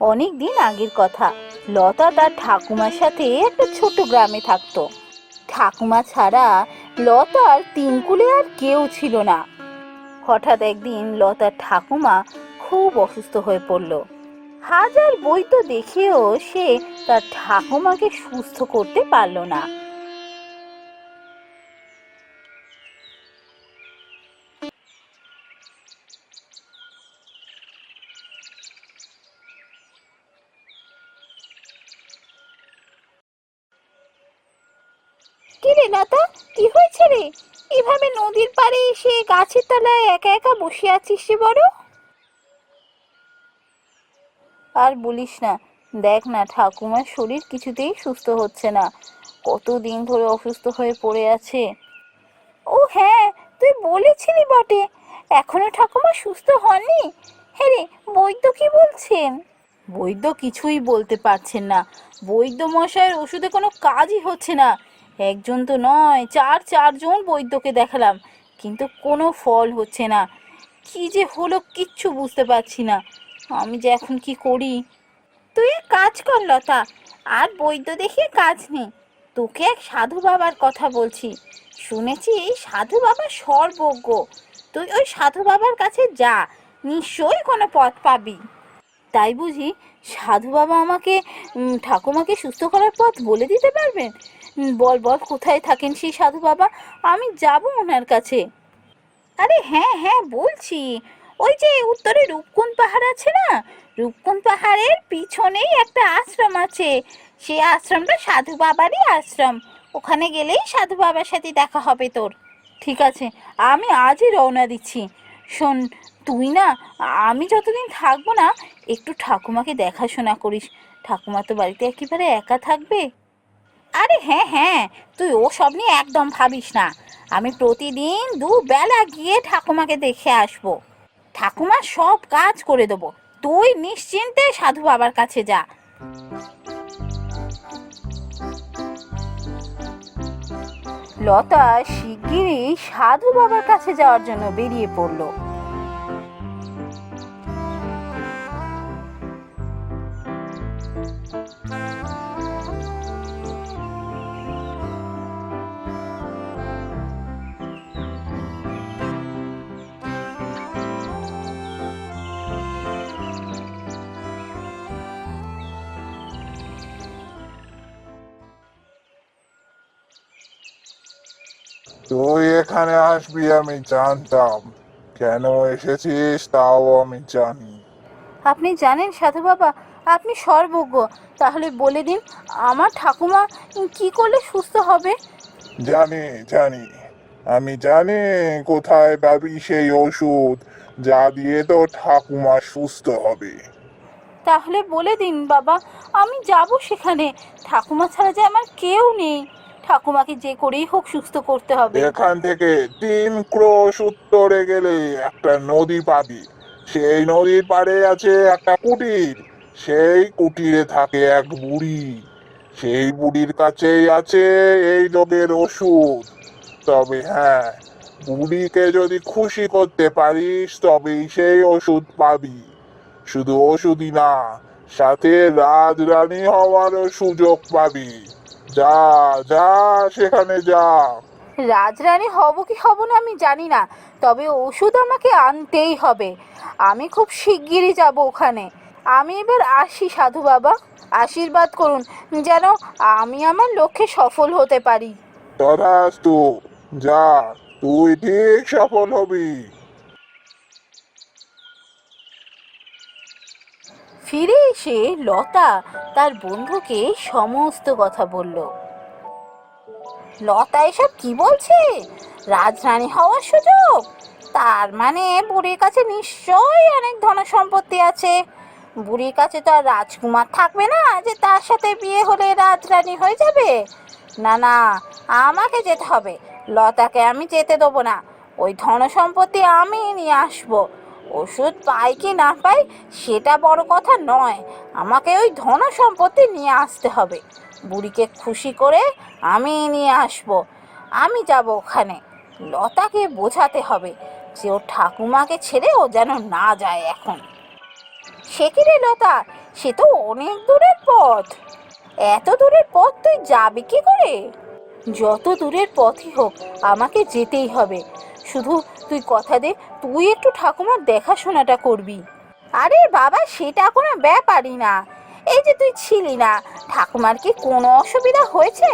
অনেক দিন আগের কথা। লতা তার ঠাকুমার সাথে একটা ছোট গ্রামে থাকতো। ঠাকুমা ছাড়া লতার তিনকুলে আর কেউ ছিল না। হঠাৎ একদিন লতার ঠাকুমা খুব অসুস্থ হয়ে পড়ল। হাজার বৈদ্য দেখেও সে তার ঠাকুমাকে সুস্থ করতে পারল না। কি রে লতা, কি হয়েছে রে? এভাবে নদীর পাড়ে এসে গাছের তলায় একা একা বসে আছিস রে বড়? আর বলিস না, দেখ না, ঠাকুমার শরীর কিছুতেই সুস্থ হচ্ছে না। কতদিন ধরে অসুস্থ হয়ে পড়ে আছে। ও হ্যাঁ, তুই বলেছিলি বটে। এখনো ঠাকুমা সুস্থ হননি? হ্যাঁ রে, বৈদ্য কি বলছেন? বৈদ্য কিছুই বলতে পারছেন না। বৈদ্য মশাইয়ের ওষুধে কোনো কাজই হচ্ছে না। একজন তো নয়, চারজন বৈদ্যকে দেখালাম, কিন্তু কোনো ফল হচ্ছে না। কি যে হলো কিচ্ছু বুঝতে পারছি না। আমি যে এখন কি করি? তুই এক কাজ কর লতা, আর বৈদ্য দেখিয়ে কাজ নেই। তোকে এক সাধু বাবার কথা বলছি। শুনেছি এই সাধু বাবা সর্বজ্ঞ। তুই ওই সাধু বাবার কাছে যা, নিশ্চয়ই কোনো পথ পাবি। তাই বুঝি? সাধু বাবা আমাকে ঠাকুমাকে সুস্থ করার পথ বলে দিতে পারবেন? বল বল, কোথায় থাকেন সেই সাধু বাবা? আমি যাব ওনার কাছে। আরে হ্যাঁ হ্যাঁ, বলছি। ওই যে উত্তরে রূপকুঞ্জ পাহাড় আছে না, রূপকুঞ্জ পাহাড়ের পিছনেই একটা আশ্রম আছে। সেই আশ্রমটা সাধু বাবারই আশ্রম। ওখানে গেলেই সাধু বাবার সাথে দেখা হবে তোর। ঠিক আছে, আমি আজই রওনা দিচ্ছি। শোন, তুই না, আমি যতদিন থাকবো না, একটু ঠাকুমাকে দেখাশোনা করিস। ঠাকুমা তো বাড়িতে একেবারে একা থাকবে। আরে হ্যাঁ হ্যাঁ, তুই ও সব নিয়ে একদম ভাবিস না। আমি প্রতিদিন দুবেলা গিয়ে ঠাকুমাকে দেখে আসবো। ঠাকুমা সব কাজ করে দেবো। তুই নিশ্চিন্তে সাধু বাবার কাছে যা। লতা শিগগিরই সাধু বাবার কাছে যাওয়ার জন্য বেরিয়ে পড়ল। তুই এখানে আসবি আমি জানতাম। কেন এসেছিস তাও আমি জানি। আপনি জানেন সাধু বাবা, আপনি সর্বজ্ঞ। তাহলে বলে দিন, আমার ঠাকুমা কি করলে সুস্থ হবে? জানি জানি, আমি জানি কোথায় পাবি সেই ওষুধ যা দিয়ে তোর ঠাকুমা সুস্থ হবে। তাহলে বলে দিন বাবা, আমি যাব সেখানে। ঠাকুমা ছাড়া যে আমার কেউ নেই। ঠাকুমাকে যে করেই হোক সুস্থ করতে হবে। এখান থেকে 3 ক্রোশ উত্তরে গেলে একটা নদী পাবি। সেই নদীর পাড়ে আছে একটা কুটির। সেই কুটিরে থাকে এক বুড়ি। সেই বুড়ির কাছেই আছে এই রোগের ওষুধ। তবে হ্যাঁ, বুড়িকে যদি খুশি করতে পারিস তবেই সেই ওষুধ পাবি। শুধু ওষুধই না, সাথে রাজরানী হওয়ারও সুযোগ পাবি। যা যা, সেখানে যা। রাজরানী হব কি হব না আমি জানি না, তবে ওষুধ আমাকে আনতেই হবে। আমি খুব শিগগিরই যাব ওখানে। আমি এবার আসি সাধু বাবা। আশীর্বাদ করুন যেন আমি আমার লক্ষ্যে সফল হতে পারি। তথাস্তু, যা, তুই ঠিক সফল হবি। ফিরে এসে লতা তার বন্ধুকে সমস্ত কথা বলল। লতা এসব কি বলছে? রাজরানী হওয়ার সুযোগ? তার মানে বুড়ির কাছে নিশ্চয়ই অনেক ধন সম্পত্তি আছে। বুড়ির কাছে তো আর রাজকুমার থাকবে না যে তার সাথে বিয়ে হলে রাজরানী হয়ে যাবে। না না, আমাকে যেতে হবে। লতাকে আমি যেতে দেবো না। ওই ধন সম্পত্তি আমি নিয়ে আসবো। ওষুধ পাই কি না পাই সেটা বড় কথা নয়, আমাকে ওই ধন সম্পত্তি নিয়ে আসতে হবে। বুড়িকে খুশি করে আমি নিয়ে আসবো। আমি যাব ওখানে। লতাকে বোঝাতে হবে যে ওর ঠাকুমাকে ছেড়ে ও যেন না যায় এখন। সে কি রে লতা, সে তো অনেক দূরের পথ। এত দূরের পথ তুই যাবি কি করে? যত দূরের পথই হোক আমাকে যেতেই হবে। শুধু তুই কথা দে, তুই একটু ঠাকুমার দেখাশোনাটা করবি। আরে বাবা, সেটা কোনো ব্যাপারই না। এই যে তুই ছিলি না, ঠাকুমার কি কোনো অসুবিধা হয়েছে?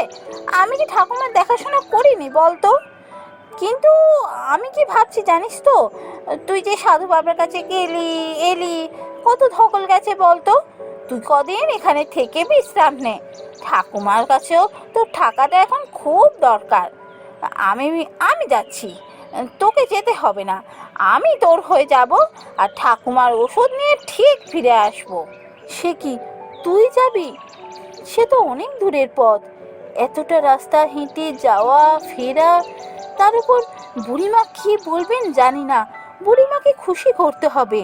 আমি কি ঠাকুমার দেখাশোনা করিনি বলতো? কিন্তু আমি কি ভাবছি জানিস তো, তুই যে সাধু বাবার কাছে গেলি এলি, কত ধকল গেছে বলতো। তুই কদিন এখানে থেকে বিশ্রাম নে। ঠাকুমার কাছেও তোর থাকাটা এখন খুব দরকার। আমি আমি যাচ্ছি, তোকে যেতে হবে না। আমি তোর হয়ে যাব আর ঠাকুমার ওষুধ নিয়ে ঠিক ফিরে আসবো। সে কি, তুই যাবি? সে তো অনেক দূরের পথ। এতটা রাস্তা হেঁটে যাওয়া ফেরা, তার উপর বুড়িমা কি বলবেন জানি না। বুড়িমাকে খুশি করতে হবে।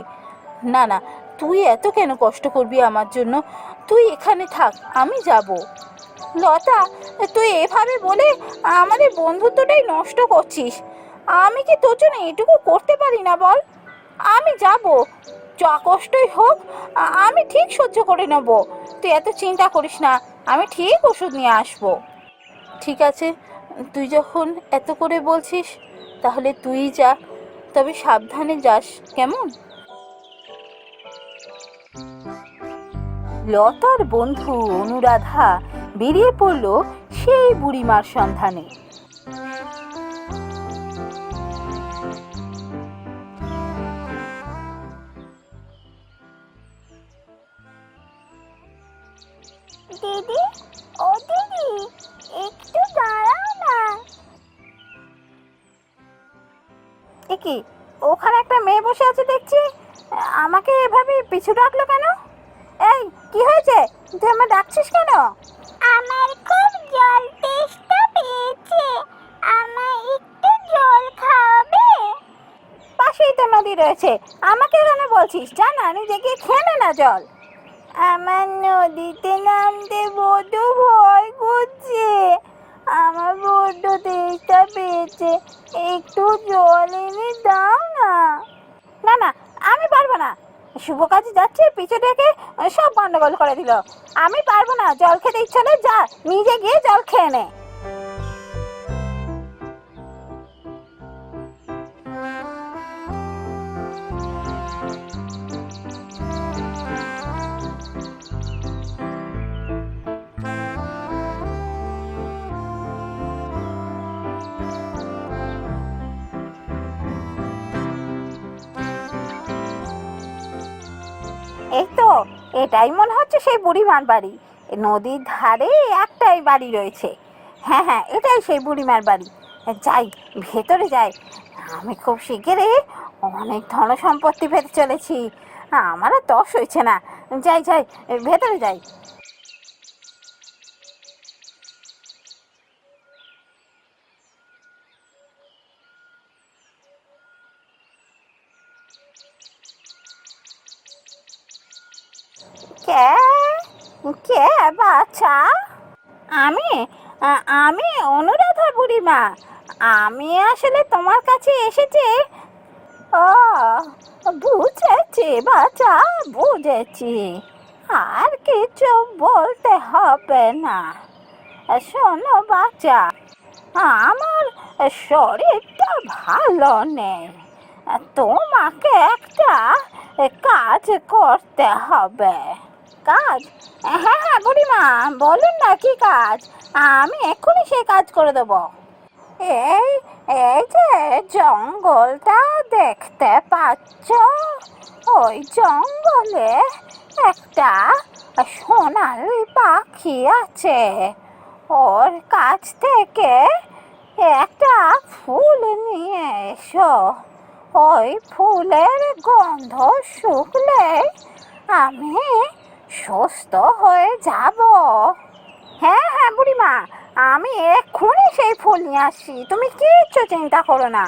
না না, তুই এত কেন কষ্ট করবি আমার জন্য? তুই এখানে থাক, আমি যাব। লতা, তুই এভাবে বলে আমাদের বন্ধুত্বটাই নষ্ট করছিস। আমি কি তোর জন্য এটুকু করতে পারি না বল? আমি যাব, যা কষ্টই হোক আমি ঠিক সহ্য করে নেব। তুই এত চিন্তা করিস না, আমি ঠিক ওষুধ নিয়ে আসবো। ঠিক আছে, তুই যখন এত করে বলছিস তাহলে তুই যা, তবে সাবধানে যাস, কেমন? লতার বন্ধু অনুরাধা বেরিয়ে পড়ল সেই বুড়িমার সন্ধানে। দিদি, ও দিদি, একটু দাঁড়াও না। এ কি, ওখানে একটা মেয়ে বসে আছে দেখছি, আমাকে এভাবে পিছু ডাকলো কেন? এই, কি হয়েছে? তুই আমায় ডাকছিস কেন? আমার খুব জল তেষ্টা পেয়েছে, আমায় একটু জল খাওয়াবে? পাশেই তো নদী রয়েছে, আমাকে কেন বলছিস? জানা নিজে গিয়ে খেয়ে নে না জল। আমার নদীতে নামতে বড্ড ভয় করছে, আমার বড্ড তেষ্টা পেয়েছে, একটু জল এনে দাও না। না না, আমি পারবো না। শুভ কাজে যাচ্ছে, পিছু থেকে সব গন্ডগোল করে দিল। আমি পারবো না, জল খেতে ইচ্ছে হলে যা, নিজে গিয়ে জল খেয়ে নে। এই তো, এটাই মনে হচ্ছে সেই বুড়িমার বাড়ি। নদীর ধারে একটাই বাড়ি রয়েছে। হ্যাঁ হ্যাঁ, এটাই সেই বুড়িমার বাড়ি। যাই, ভেতরে যাই। আমি খুব শিগগিরই অনেক ধন সম্পত্তি পেতে চলেছি। আমার আর তস হয়েছে না। যাই যাই, ভেতরে যাই। কে কে বাচ্চা? আমি আমি অনুরাধা বুড়িমা। আমি আসলে তোমার কাছে এসেছি। ও, বুঝেছি বাচ্চা, বুঝেছি। আর কিছু বলতে হবে না। শোনো বাচ্চা, আমার শরীরটা ভালো নেই। তোমাকে একটা কাজ করতে হবে। কাজ? হ্যাঁ হ্যাঁ বুড়িমা, বলুন না কি কাজ, আমি এক্ষুনি সেই কাজ করে দেবো। এই এই যে জঙ্গলটা দেখতে পাচ্ছ, ওই জঙ্গলে একটা সোনালি পাখি আছে। ওর কাছ থেকে একটা ফুল নিয়ে এসো। ওই ফুলের গন্ধ শুকলে আমি সুস্থ হয়ে যাব। হ্যাঁ হ্যাঁ বুড়িমা, আমি এক্ষুনি সেই ফুল নিয়ে আসছি, তুমি কিচ্ছু চিন্তা করো না।